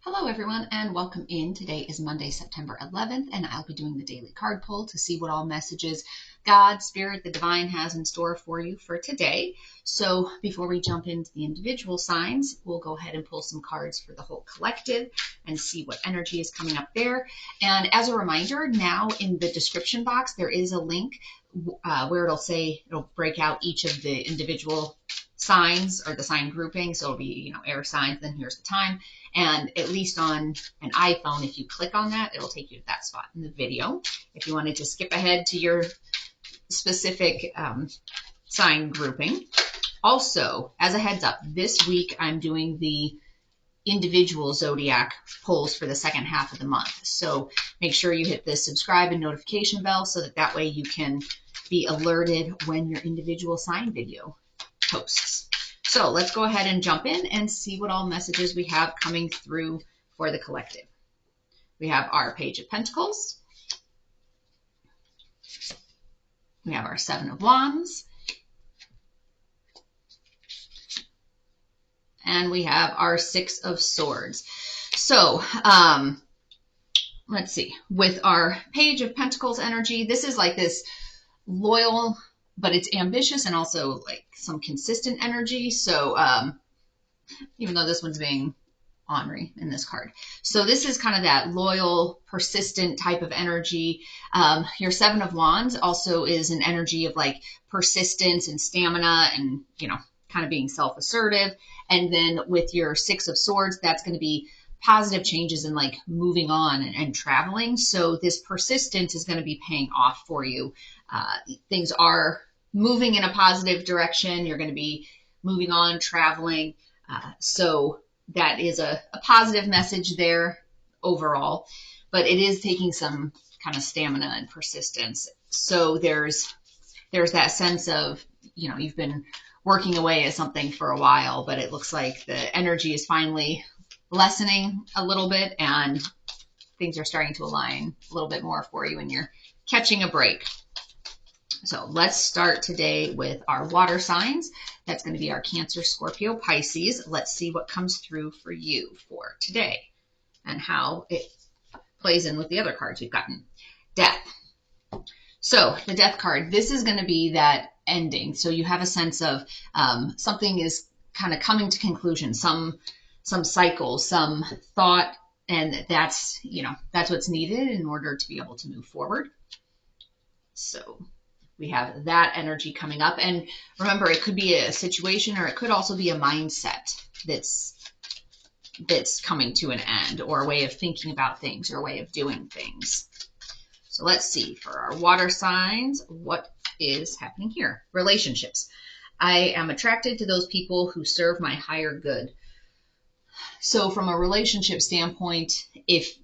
Hello everyone and welcome in. Today is Monday, September 11th, and I'll be doing the daily card pull to see what all messages God, Spirit, the Divine has in store for you for today. So before we jump into the individual signs, we'll go ahead and pull some cards for the whole collective and see what energy is coming up there. And as a reminder, now in the description box, there is a link where it'll break out each of the individual signs or the sign grouping. So it'll be, air signs, then here's the time. And at least on an iPhone, if you click on that, it'll take you to that spot in the video. If you wanted to skip ahead to your specific sign grouping. Also, as a heads up, this week I'm doing the individual zodiac pulls for the second half of the month. So make sure you hit the subscribe and notification bell so that way you can be alerted when your individual sign video posts. So let's go ahead and jump in and see what all messages we have coming through for the collective. We have our Page of Pentacles. We have our Seven of Wands. And we have our Six of Swords. So let's see. With our Page of Pentacles energy, this is like this loyal, but it's ambitious and also like some consistent energy. So even though this one's being ornery in this card. So this is kind of that loyal, persistent type of energy. Your Seven of Wands also is an energy of like persistence and stamina and, kind of being self-assertive. And then with your Six of Swords, that's going to be positive changes in like moving on and traveling. So this persistence is going to be paying off for you. Things are moving in a positive direction. You're going to be moving on, traveling. So that is a positive message there overall, but it is taking some kind of stamina and persistence. So there's that sense of, you've been working away at something for a while, but it looks like the energy is finally lessening a little bit and things are starting to align a little bit more for you and you're catching a break. So let's start today with our water signs. That's going to be our Cancer, Scorpio, Pisces. Let's see what comes through for you for today and how it plays in with the other cards we've gotten. Death. So the Death card, this is going to be that ending. So you have a sense of something is kind of coming to conclusion, some cycle, some thought, and that's what's needed in order to be able to move forward. So we have that energy coming up. And remember, it could be a situation or it could also be a mindset that's coming to an end, or a way of thinking about things or a way of doing things. So let's see for our water signs, what is happening here. Relationships. I am attracted to those people who serve my higher good. So from a relationship standpoint, if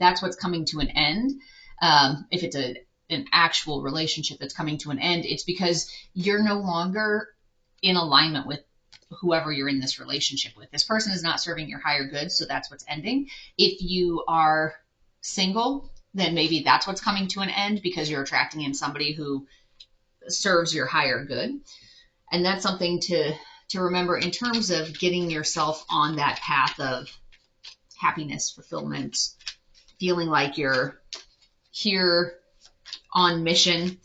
that's what's coming to an end, if it's an actual relationship that's coming to an end, it's because you're no longer in alignment with whoever you're in this relationship with. This person is not serving your higher good, so that's what's ending. If you are single, then maybe that's what's coming to an end because you're attracting in somebody who serves your higher good. And that's something to remember in terms of getting yourself on that path of happiness, fulfillment, feeling like you're here on mission.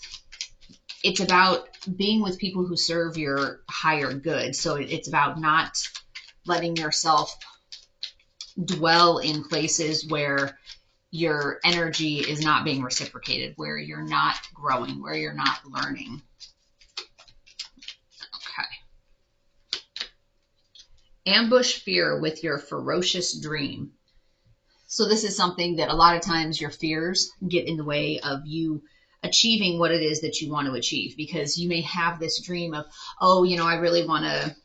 It's about being with people who serve your higher good. So it's about not letting yourself dwell in places where your energy is not being reciprocated, where you're not growing, where you're not learning. Okay. Ambush fear with your ferocious dream. So this is something that a lot of times your fears get in the way of you achieving what it is that you want to achieve, because you may have this dream of, I really want to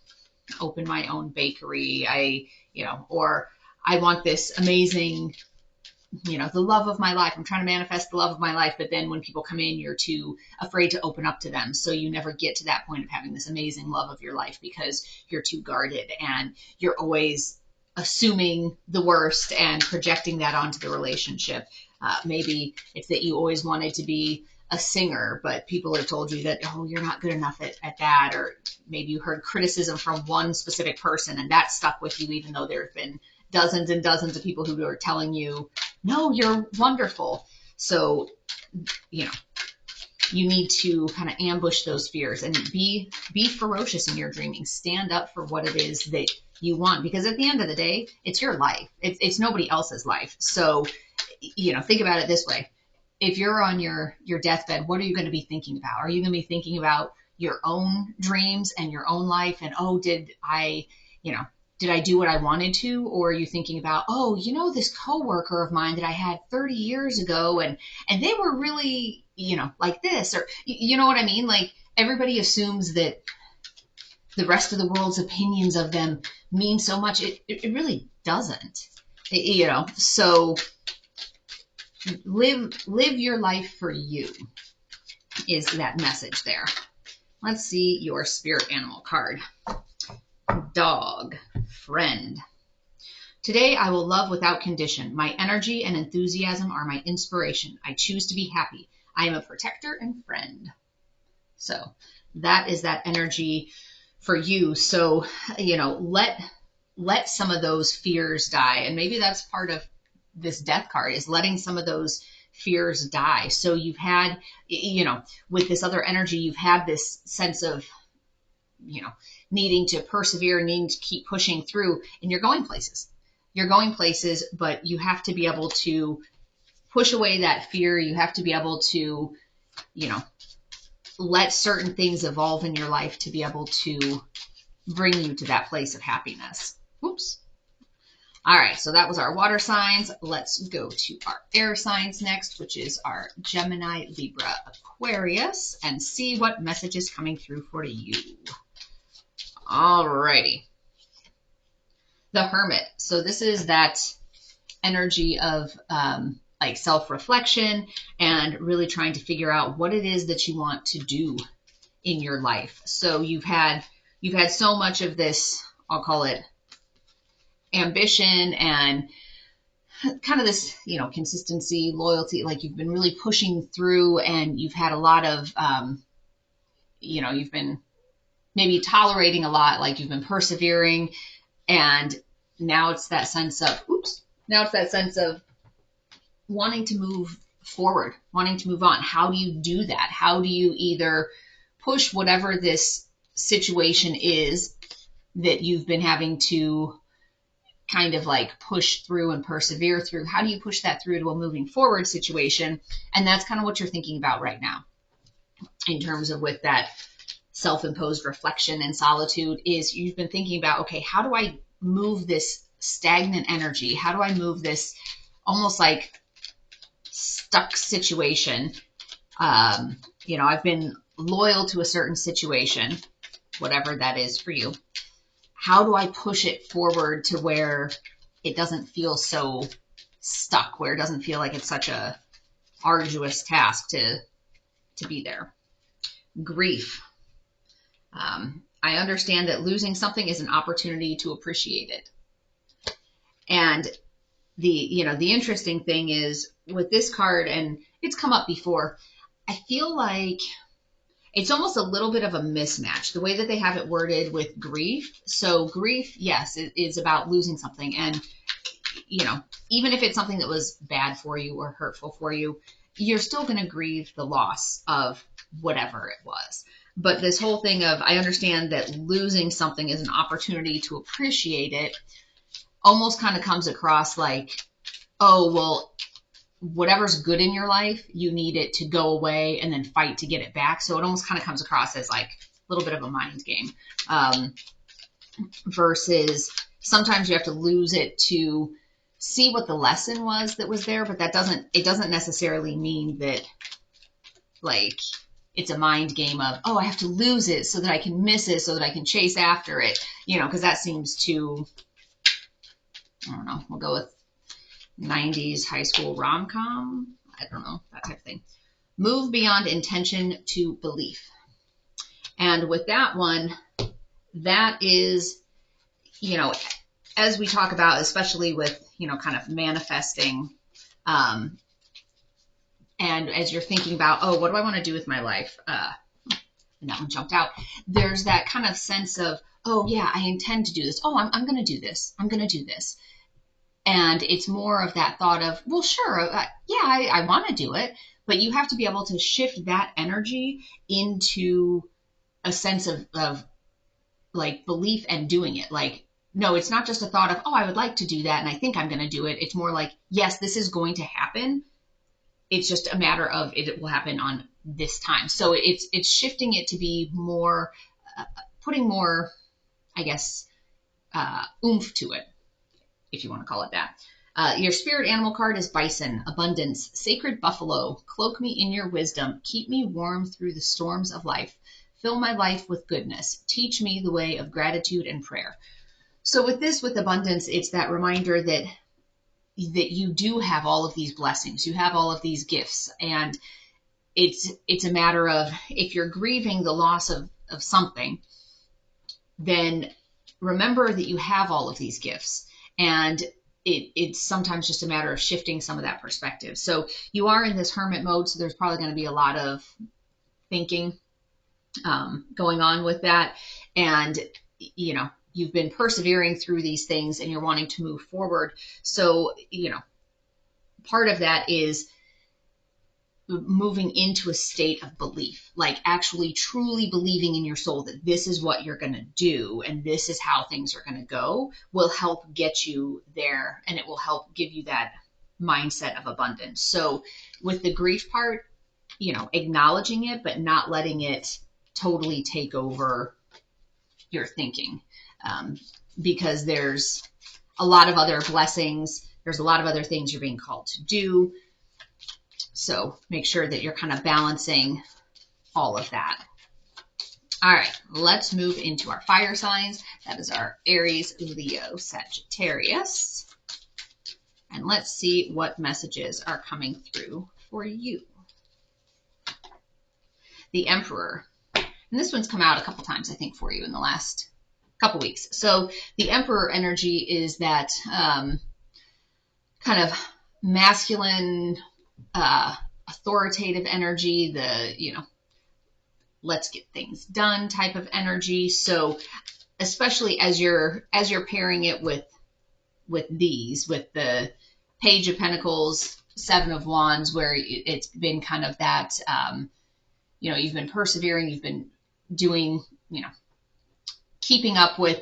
open my own bakery. Or I want this amazing, the love of my life. I'm trying to manifest the love of my life. But then when people come in, you're too afraid to open up to them. So you never get to that point of having this amazing love of your life because you're too guarded and you're always assuming the worst and projecting that onto the relationship. Maybe it's that you always wanted to be a singer, but people have told you that, oh, you're not good enough at that, or maybe you heard criticism from one specific person and that stuck with you, even though there have been dozens and dozens of people who are telling you, no, you're wonderful. So, you know, you need to kind of ambush those fears and be ferocious in your dreaming. Stand up for what it is that you want, because at the end of the day, it's your life. It's nobody else's life. So, you know, think about it this way. If you're on your deathbed, what are you going to be thinking about? Are you going to be thinking about your own dreams and your own life? And, oh, did I do what I wanted to? Or are you thinking about, oh, you know, this coworker of mine that I had 30 years ago and they were really, you know, like this, or you know what I mean? Like, everybody assumes that the rest of the world's opinions of them mean so much. It really doesn't, you know, so live your life for you is that message there. Let's see your spirit animal card. Dog, friend. Today I will love without condition. My energy and enthusiasm are my inspiration. I choose to be happy. I am a protector and friend. So that is that energy for you. So, you know, let some of those fears die. And maybe that's part of this death card, is letting some of those fears die. So you've had, you know, with this other energy, you've had this sense of, you know, needing to persevere, needing to keep pushing through, and you're going places. You're going places, but you have to be able to push away that fear. You have to be able to, you know, let certain things evolve in your life to be able to bring you to that place of happiness. Oops. All right, so that was our water signs. Let's go to our air signs next, which is our Gemini, Libra, Aquarius, and see what message is coming through for you. All righty. The Hermit. So this is that energy of like self-reflection and really trying to figure out what it is that you want to do in your life. So you've had so much of this, I'll call it ambition and kind of this, you know, consistency, loyalty, like you've been really pushing through, and you've had a lot of, you know, you've been maybe tolerating a lot, like you've been persevering, and now it's that sense of, wanting to move forward, wanting to move on. How do you do that? How do you either push whatever this situation is that you've been having to kind of like push through and persevere through? How do you push that through to a moving forward situation? And that's kind of what you're thinking about right now in terms of with that self-imposed reflection and solitude, is you've been thinking about, okay, how do I move this stagnant energy? How do I move this almost like stuck situation? You know, I've been loyal to a certain situation, whatever that is for you. How do I push it forward to where it doesn't feel so stuck, where it doesn't feel like it's such a arduous task to be there? Grief. I understand that losing something is an opportunity to appreciate it. And the interesting thing is with this card, and it's come up before, I feel like it's almost a little bit of a mismatch, the way that they have it worded with grief. So grief, yes, it is about losing something. And, you know, even if it's something that was bad for you or hurtful for you, you're still going to grieve the loss of whatever it was. But this whole thing of, I understand that losing something is an opportunity to appreciate it, almost kind of comes across like, oh, well, whatever's good in your life, you need it to go away and then fight to get it back. So it almost kind of comes across as like a little bit of a mind game, versus sometimes you have to lose it to see what the lesson was that was there. But it doesn't necessarily mean that like it's a mind game of, oh, I have to lose it so that I can miss it, so that I can chase after it, you know, because that seems too, I don't know, we'll go with 90s high school rom-com. I don't know, that type of thing. Move beyond intention to belief. And with that one, that is, you know, as we talk about, especially with, you know, kind of manifesting, And as you're thinking about, oh, what do I want to do with my life? And that one jumped out. There's that kind of sense of, oh yeah, I intend to do this. Oh, I'm going to do this. I'm going to do this. And it's more of that thought of, well, sure, I want to do it. But you have to be able to shift that energy into a sense of like belief and doing it. Like, no, it's not just a thought of, oh, I would like to do that and I think I'm going to do it. It's more like, yes, this is going to happen. It's just a matter of it will happen on this time. So it's shifting it to be more, putting more, I guess, oomph to it, if you want to call it that. Your spirit animal card is bison, abundance, sacred buffalo. Cloak me in your wisdom. Keep me warm through the storms of life. Fill my life with goodness. Teach me the way of gratitude and prayer. So with abundance, it's that reminder that you do have all of these blessings. You have all of these gifts. And it's a matter of, if you're grieving the loss of something, then remember that you have all of these gifts. And it's sometimes just a matter of shifting some of that perspective. So you are in this hermit mode, so there's probably going to be a lot of thinking going on with that. And, you've been persevering through these things and you're wanting to move forward. So, part of that is moving into a state of belief, like actually truly believing in your soul that this is what you're going to do and this is how things are going to go, will help get you there, and it will help give you that mindset of abundance. So with the grief part, acknowledging it, but not letting it totally take over your thinking, because there's a lot of other blessings. There's a lot of other things you're being called to do. So make sure that you're kind of balancing all of that. All right, let's move into our fire signs. That is our Aries, Leo, Sagittarius. And let's see what messages are coming through for you. The Emperor. And this one's come out a couple times, I think, for you in the last couple weeks. So the Emperor energy is that kind of masculine, authoritative energy, let's get things done type of energy. So especially as you're pairing it with the Page of Pentacles, Seven of Wands, where it's been kind of that, you've been persevering, you've been doing, keeping up with,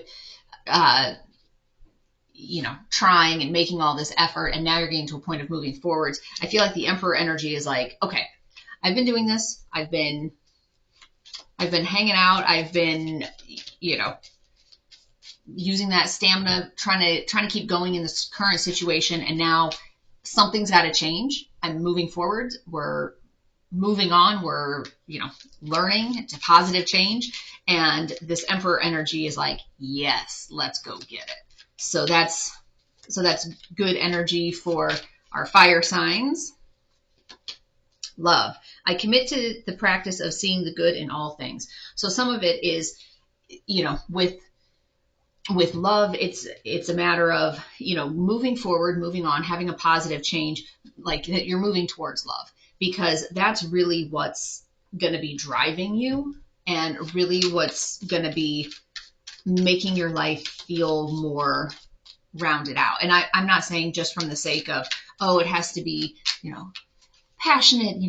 trying and making all this effort, and now you're getting to a point of moving forwards. I feel like the Emperor energy is like, okay, I've been doing this. I've been hanging out. I've been, using that stamina, trying to keep going in this current situation. And now something's got to change. I'm moving forward. We're moving on. We're, learning. It's a positive change. And this Emperor energy is like, yes, let's go get it. So that's good energy for our fire signs. Love. I commit to the practice of seeing the good in all things. So some of it is, with love, it's a matter of, moving forward, moving on, having a positive change, like that you're moving towards love, because that's really what's going to be driving you and really what's going to be making your life feel more rounded out. And I'm not saying just from the sake of, oh, it has to be, passionate,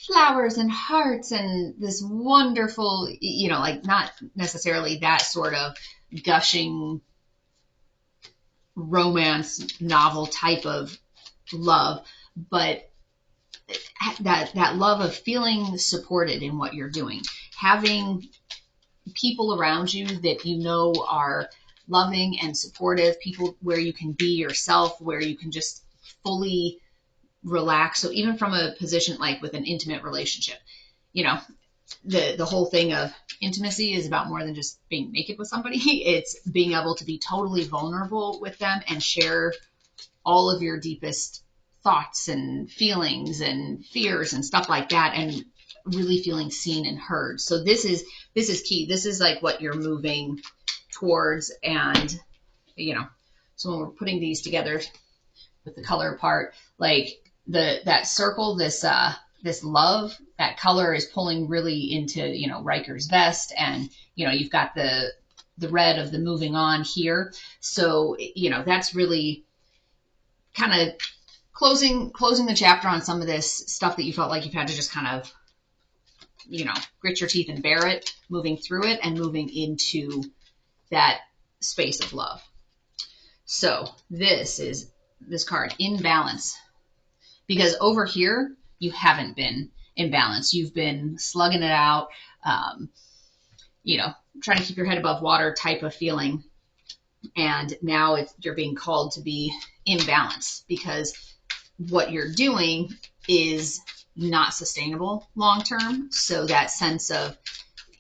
flowers and hearts and this wonderful, like not necessarily that sort of gushing romance novel type of love, but that love of feeling supported in what you're doing, having people around you that are loving and supportive, people where you can be yourself, where you can just fully relax. So even from a position like with an intimate relationship, the whole thing of intimacy is about more than just being naked with somebody. It's being able to be totally vulnerable with them and share all of your deepest thoughts and feelings and fears and stuff like that, and really feeling seen and heard. So this is key. This is like what you're moving towards. And, so when we're putting these together with the color part, like that circle, this love, that color is pulling really into, Riker's vest, and, you've got the red of the moving on here. So, that's really kind of closing the chapter on some of this stuff that you felt like you've had to just kind of, grit your teeth and bear it, moving through it and moving into that space of love. So this is this card, in balance, because over here you haven't been in balance. You've been slugging it out, trying to keep your head above water type of feeling. And now you're being called to be in balance, because what you're doing is not sustainable long term. So that sense of,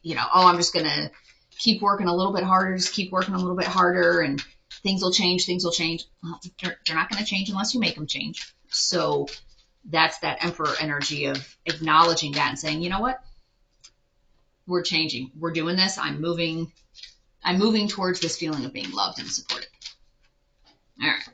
I'm just going to keep working a little bit harder, just keep working a little bit harder, and things will change. Well, they're not going to change unless you make them change. So that's that Emperor energy of acknowledging that and saying, you know what? We're changing. We're doing this. I'm moving towards this feeling of being loved and supported. All right.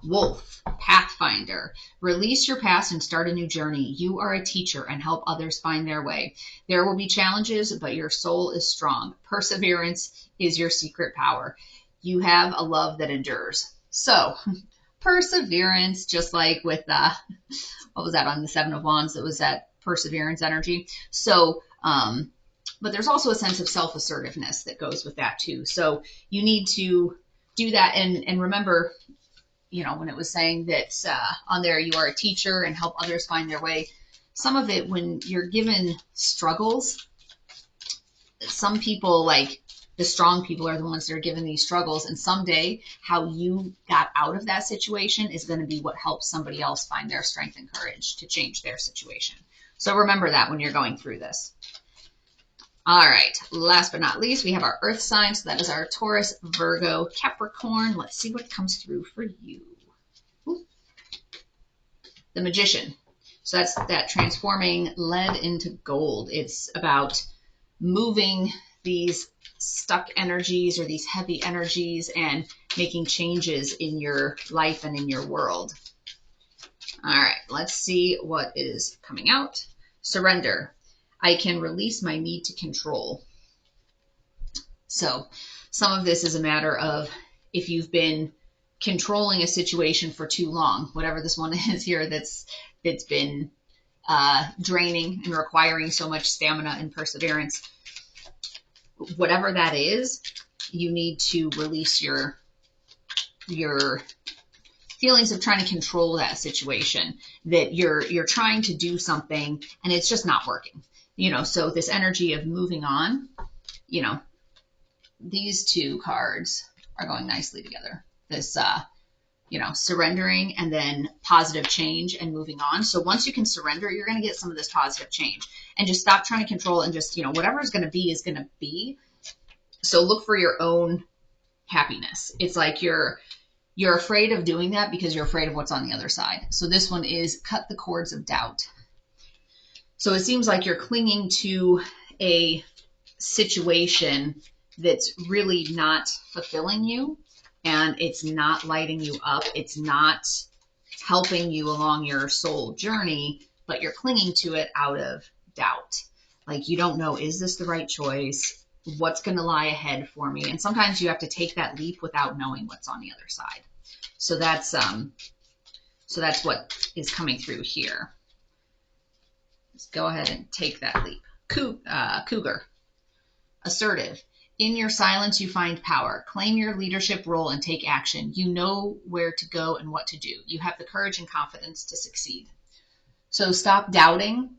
Wolf, Pathfinder. Release your past and start a new journey. You are a teacher and help others find their way. There will be challenges, but your soul is strong. Perseverance is your secret power. You have a love that endures. So, perseverance, just like with, what was that on the Seven of Wands? It was that perseverance energy. So, but there's also a sense of self-assertiveness that goes with that too. So you need to do that. And remember, when it was saying that on there, you are a teacher and help others find their way. Some of it, when you're given struggles, some people, like the strong people, are the ones that are given these struggles. And someday how you got out of that situation is going to be what helps somebody else find their strength and courage to change their situation. So remember that when you're going through this. All right, last but not least, we have our earth signs. So that is our Taurus, Virgo, Capricorn. Let's see what comes through for you. Ooh. The Magician. So that's that transforming lead into gold. It's about moving these stuck energies or these heavy energies and making changes in your life and in your world. All right, let's see what is coming out. Surrender. I can release my need to control. So some of this is a matter of if you've been controlling a situation for too long, whatever this one is here that's been draining and requiring so much stamina and perseverance, whatever that is, you need to release your feelings of trying to control that situation, that you're trying to do something and it's just not working. So this energy of moving on, these two cards are going nicely together. This, surrendering and then positive change and moving on. So once you can surrender, you're going to get some of this positive change, and just stop trying to control and just, whatever is going to be is going to be. So look for your own happiness. It's like you're afraid of doing that because you're afraid of what's on the other side. So this one is cut the cords of doubt. So it seems like you're clinging to a situation that's really not fulfilling you, and it's not lighting you up. It's not helping you along your soul journey, but you're clinging to it out of doubt. Like you don't know, is this the right choice? What's going to lie ahead for me? And sometimes you have to take that leap without knowing what's on the other side. So that's what is coming through here. Let's go ahead and take that leap. Cougar. Assertive. In your silence, you find power. Claim your leadership role and take action. You know where to go and what to do. You have the courage and confidence to succeed. So stop doubting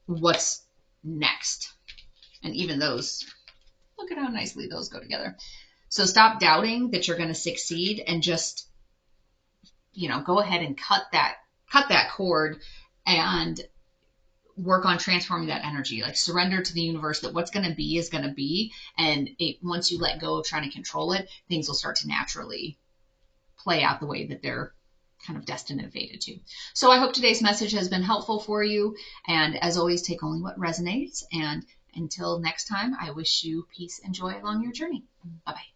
what's next. And even those, look at how nicely those go together. So stop doubting that you're going to succeed and just, go ahead and cut that cord and work on transforming that energy. Like surrender to the universe that what's going to be is going to be. And once you let go of trying to control it, things will start to naturally play out the way that they're kind of destined and fated to. So I hope today's message has been helpful for you. And as always, take only what resonates. And until next time, I wish you peace and joy along your journey. Bye-bye.